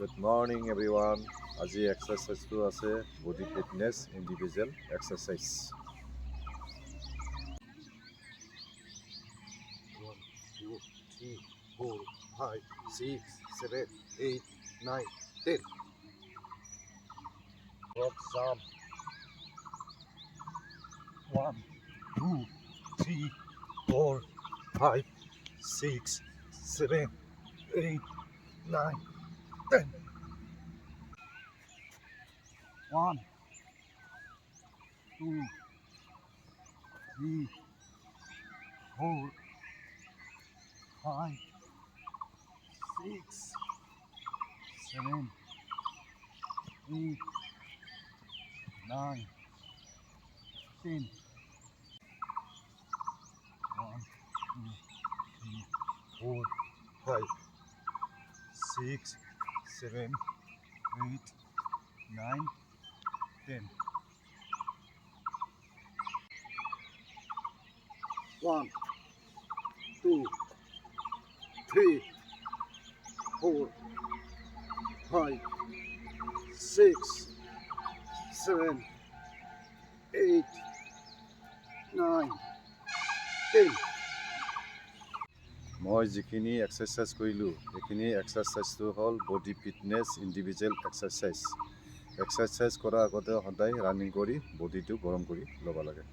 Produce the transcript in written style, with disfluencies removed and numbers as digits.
Good morning everyone. আজি এক্সাৰচাইজটো আছে body fitness individual exercise. 1, 2, 3, 4, 5, 6, 7, 8, 9, 10. Rock jump. 1, 2, 3, 4, 5, 6, 7, 8, 9, 10. 1, 2, 3, 4, 5, 6, 7, 8, 9, 10. 1, 2, 3, 4, 5, 6, 7, 8, 9, 10. 1, 2, 3, 4, 5, 6, 7, 8, 9, 10. মই যিখিনি এক্সাৰচাইজ কৰিলোঁ সেইখিনি এক্সাৰচাইজটো হ'ল body fitness individual exercise. Exercise কৰাৰ আগতে সদায় ৰানিং কৰি বডিটো গৰম কৰি ল'ব লাগে।